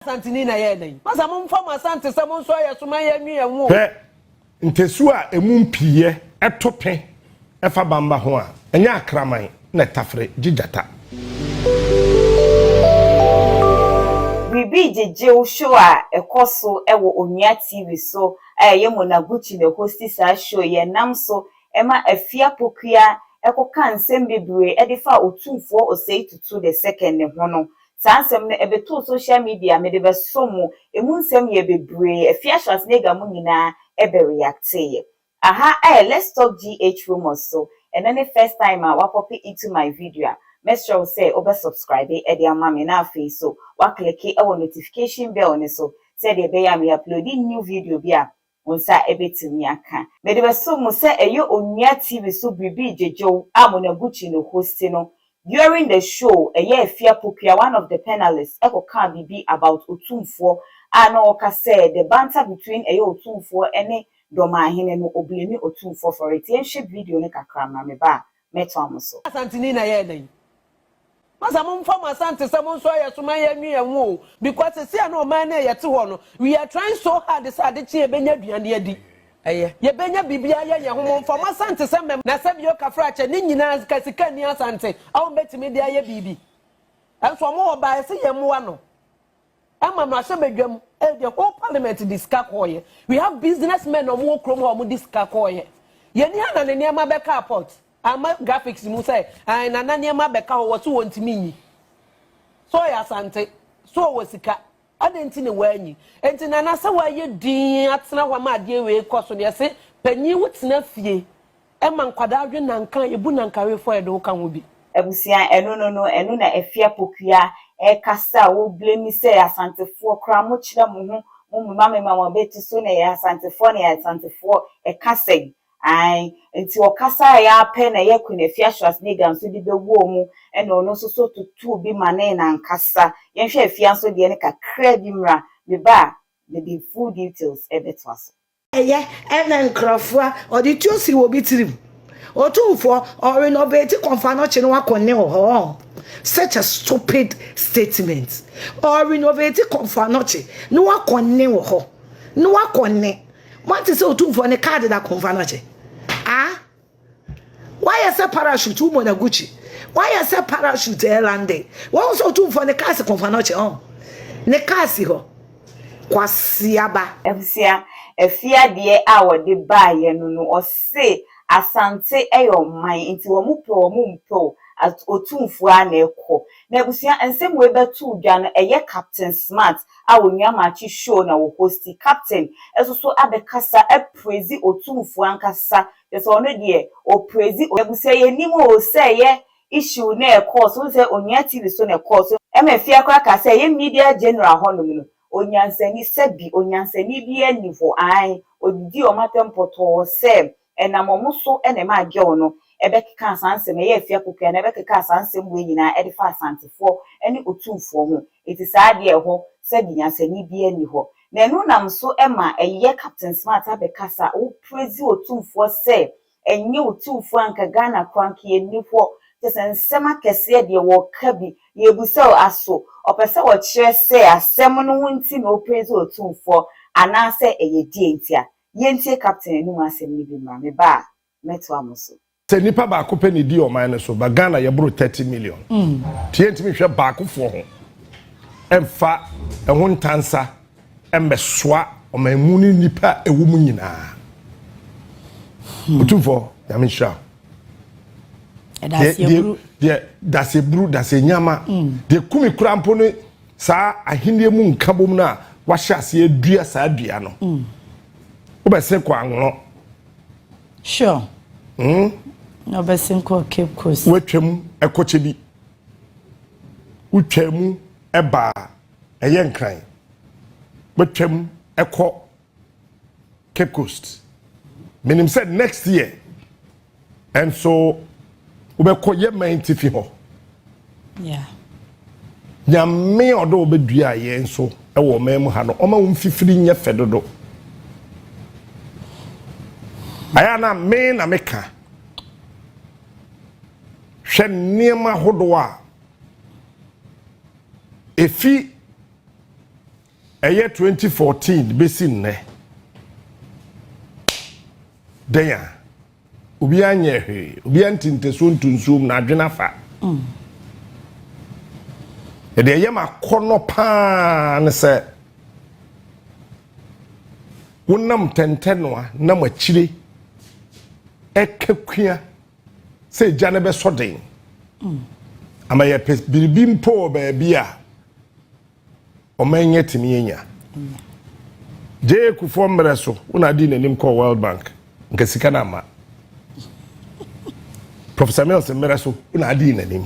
Asantehene na ye den. Masa mo mfa mo asante se mo nso ye so man ye nwie nwo. He ntesu a emu mpiye etope efa bamba ho a enya akraman na tafre gigata. Bibi jeje show a ekoso ewo Onua TV so ye Monaguchi na hosti sa show ye nam so ema Afia Pokua ekoka nsem bebre edifa Otumfuor Osei Tutu the second ne ho no sansem ne ebeto social media me de besomo emu nsem ye bebre Afia Schwarzenegger mu nyina ebe react ye aha let's talk GH rumors so and then the first time I pop into my video make sure say over subscribe e dey ama me na afi so wa click e notification bell ne so say dey be ya me uploading new video bia onsa ebetimi aka me de beso mu say eyo Onua TV so bibi jejo Monaguchi no host no during the show Afia Pokua one of the panelists can bibi about Otumfuor and oka say the banter between Otumfuor and Domahene no oblemi Otumfuor for it yen video ne kakra na me ba meto amoso Asantehene na ye den. Masa mo mfa mo asante se mo nso ye so man ye nwie nwo because se na o man na ye te ho no we are trying so hard say ade chi e benya duane adi. Ye benya bibia ye ho mo mfa mo asante se mem na se bi o kafra che ni nyina kasika ni asante awu betimi de aye bibi. Enso mo oba se ye mo no. Ama ma hye bedwam the whole parliament discuss koye. We have businessmen no mo krom ho mo discuss koye. Ye ni ana ne niam abeka airport. Ama graphics mu say na niam abeka ho wo so wontimi nyi. So ya asante so wo sika adenti ne wanyi. Enti na se wa ye din atena hwa ma ade we koso ne se panyi wutena fie. E man kwada adwe nankan ebu nankawe fo e do kan wo bi. Ebusia enu na Afia Pokua kasa wo blame say Asantehene kra mo kire mo ho mo mama mama beti so na Asantehene kasa ai enti o kasa ya pe na ye kuna Afia Schwarzenegger nso di bewo mu ena ono so Tutu bi mane na nkasa ye hwe Afia nso de ne kakra bi mra me ba the full details ebeto aso ena nkrofo o di tiosi wo bitirim Otumfuor or renovate confanoche no akone ho. Such a stupid statement. Or renovate confanoche no akone ho. No akone. What is Otumfuor ne card that confanoche? Ah? Why is a parachute to Monaguchi? Why is a parachute airlande? Why was Otumfuor ne case confanoche on? Ne case ho. Kwasiaba. Ebusia Afia de awo de ba ye no Osei asante eyo man nti wo mpo at Otumfuor na ekọ na ebusia ensem we betu dwa no eye Captain Smart a Onua machi show na wo hosti captain esoso abekasa praise Otumfuor ankasa yeso ono de o praise ebusia ye nimo o say ye issue na ekọ so say Onua TV so na ekọ so Afia kwa ka say ye media general hono no onyansani sebi onyansani bi anifo ai odidi o matempoto se enamomuso enema age ono ebekeka asansem ye Afia Pokua na ebekeka asansem we nyina edifa Asantehene ene Otumfuor ho eti saade ho sebi nyansani bi aniho na enu nam so ema eye Captain Smart abekasa o praise Otumfuor se enye Otumfuor anka Ghana kwanke enifo tesensema kese de wo kabi yebusa aso opese wo kire se asem no wonti na o praise Otumfuor anase eye die ntia yentie captain enu asem ni bi ma me ba meto amoso Se nipa ba ko pe ni di o man so ba Ghana ye bro 30 million tienti mi hwe ba ko fo ho emfa ehun ntansa embesoa o man mu ni nipa ewu mu nyina Otumfuor ya me sha dase nyama de kumi krampo no sa ahinde mu nkabom na wa hyase adua sa adua no wo bese kwa anwo sure no bese nko Cape Coast wetwam ekoche bi wutwam eba eye nkran wetwam eko Cape Coast minim said next year and so ubeko ye menti fi ho yeah nyame odo obedua ye nso e wo mem ha no oma wo mfifiri nye fedodo aya na me na meka hwe niema hodo a efi Eye 2014 besi nne. Denya. Obi anye hwe, obi antinte so ntunsum na adwena fa. Ede ye makono pa ne se wonam tentenoa na machire ekakua se jane be soden. Ama ye biribi mpo ba bia o manye timi enya. Je kufo mre so una di nanim call World Bank nke sika na ma. Professor Mills mre so una di nanim.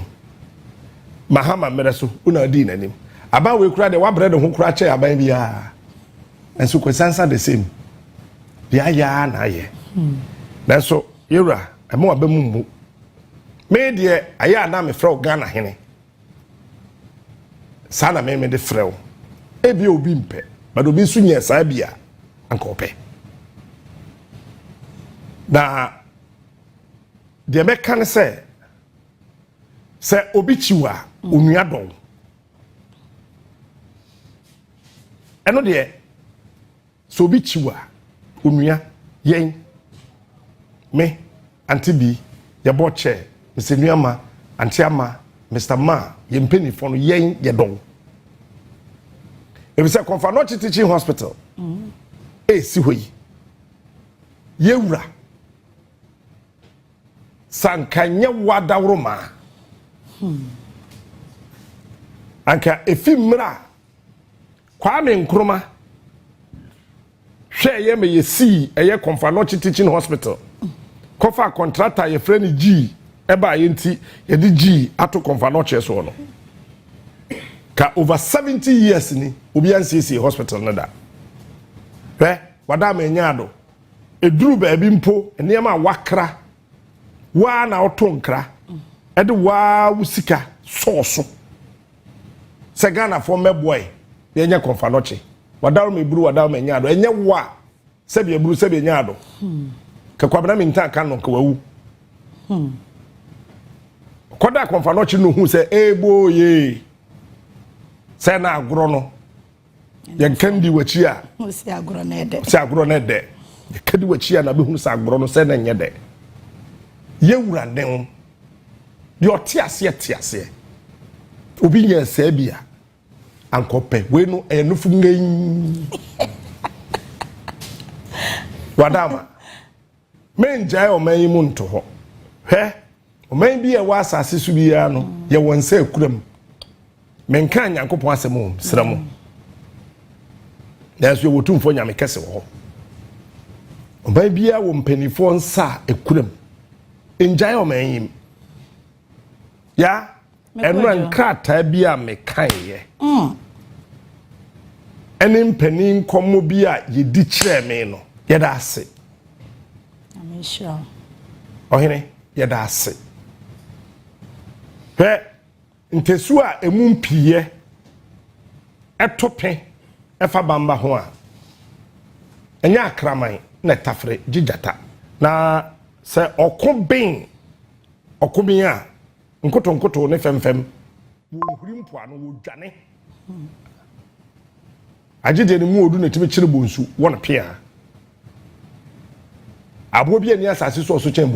Mahama mre so una di nanim. Aba we kura de wa bread ho kura che aban bia. Enso kwesansa the same. Bia ya na ye. Na so yura emo abamu me de aya na me frɛ Ghana hene. Sana me de frɛ o. Ebi obi mpe, but obi nso nya saa bia anka opɛ. Na de me kan sɛ obi chiwa onua don. Eno de so obi chiwa onua yen me antibi ye boche Mr. Nuama antiama Mr. Ma ye mpenifo no yen ye don. If you say Otumfuor teaching hospital, si hoyi. Yewura. Sankanya wada wroma. Anka efimra. Kwame Nkrumah. Hwe ye me ye si eye Otumfuor teaching hospital. Kofa contractor ye friend G eba ye nti ye di G ato Otumfuor so no. Ka over 70 years ni obi ansisi hospital nada. Wada menyado. Eduru baabi mpo enema wakra. Wa na otonkra. Ede wa wusika soso. Se Ghana for meboy ye nya Otumfuor. Wada me buru wada menyado. Enye wa sebi eburu sebi nyado. Ka kwabena minta kan no ka wawu. Koda Otumfuor no hu se ebo ye. Say na agro no ye kandi wachi a si agro na ede ye kandi wachi a na be hu sa agro no say na nye de ye wura den de otiase obi nya sa bia ankope we no enufu ngen wadama menjai o man mu nto ho hwe o man bi e wa asase su bia no ye wonsa akuram menka Nyankopon asem sramo na so Otumfuor nyame kese wo oban bia wo mpanifo nsa ekuram enjai o man ya enra nkrata bia mekan ye ene mpanin komo bia ye di kire me no ye da ase I'm sure ohene ye da ase ntesu a emumpiye etope efa bamba ho a enya akraman na tafre gigata na se okobin a nkoto ne femfem wo huri mpo ano wo dwane agide ne mu odu na timi kire bonsu wona pia abo bia ni asase so chen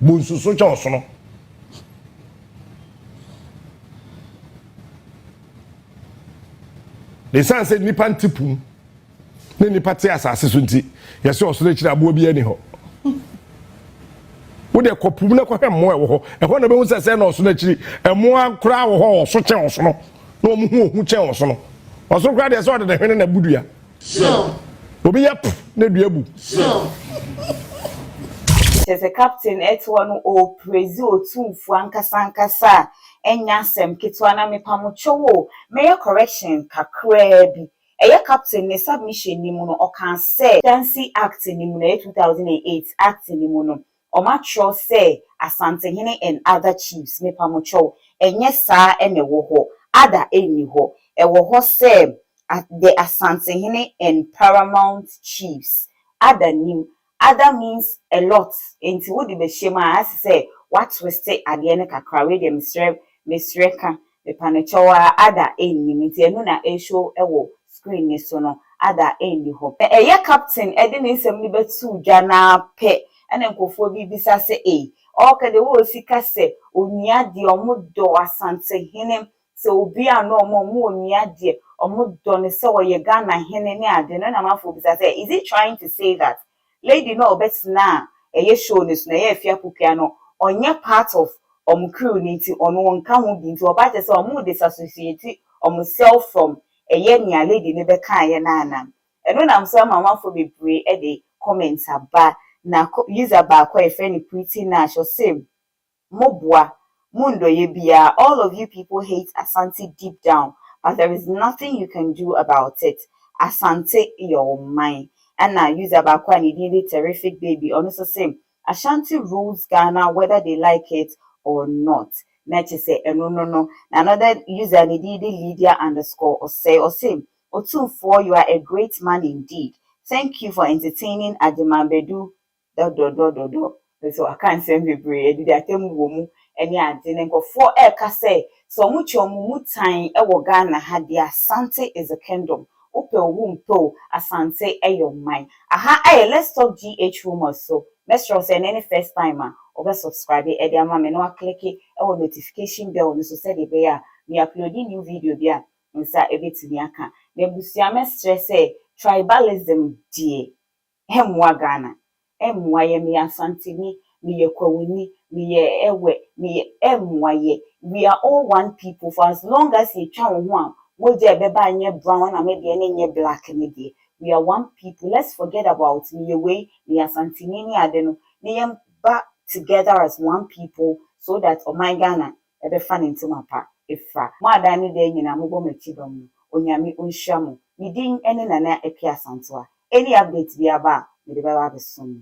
bonsu so chen so no the san said nipa ntipu ne nipa te asase so nti yesi osoro kire abo bia ni ho wo de kopum na kohwe mo ewo ho e ho na be hu sese na osoro kire emo akra wo ho so chen so no na omu hu chen so no osoro kra de so de hwene na budua so obi ya na duabu so Chese captain etwa no o praise Otumfuor ankasa enya sem ketwa na mepamocho wo meye correction kakra bi eye captain ne submission ni mu no o kan say Dancy Act ni mu na 2008 Act ni mu no o ma tro say Asantehene and other chiefs mepamocho enye saa ene wo ho ada eni ho e wo ho say the Asantehene and paramount chiefs ada nim other means a lot into what the shema as say what we stay at the end kakra we dem misreka the panachowa other enemy nti enu na show ewo screen ni so no ada endi ho eye captain ede ne nsem ni betu dwa na pe ene nkofo bi bisa se okay the wo sika se onia de omodo Asantehene se obi ano omo onia de omodo ne se wo ye Ghana hene ne ade no na mafo bisa se is it trying to say that lady no bet na eye show ni so na ye Afia Pokua no onye part of crew ni ti ono wonka ho bi nti oba te se omo disassociate self from eye ni a lady ne be kan ye na anam eno nam so mamafo bebre e de comments aba na user ba kwa e friend pretty na so same mobwa mundo ye bia all of you people hate Asante deep down but there is nothing you can do about it. Asante your mind and na user ba kwa ni really terrific baby also same Ashanti rules Ghana whether they like it or not. Next say no. Another user ni Lydia underscore Osei Otumfuor, you are a great man indeed. Thank you for entertaining Ademambedu. So I can't send me brave. Did I tell you any adenen go for say so much time Ghana had the Asante is a kingdom. Ope wumpo Asante your mind. Aha let's talk GH rumors so let's say any first timer over subscribe e dia mama no click notification bell no so said be me uploading new video bia nsa ebetimi aka na busia mestre say tribalism die hemwa Ghana emwa ye me Asanteni me ye kwawuni me ye ewe me ye emwa ye we are all one people for as long as you twa wo ho a wo je beba anye brown na me de nye black ne de we are one people. Let's forget about me way me Asanteni ni ade no me yem back together as one people so that my Ghana ebe fan into mapa efra mo adani de nyina mo bo machi dom onyame onhia mo midin ene nana Afia Asantewa any update bi aba me de baba besom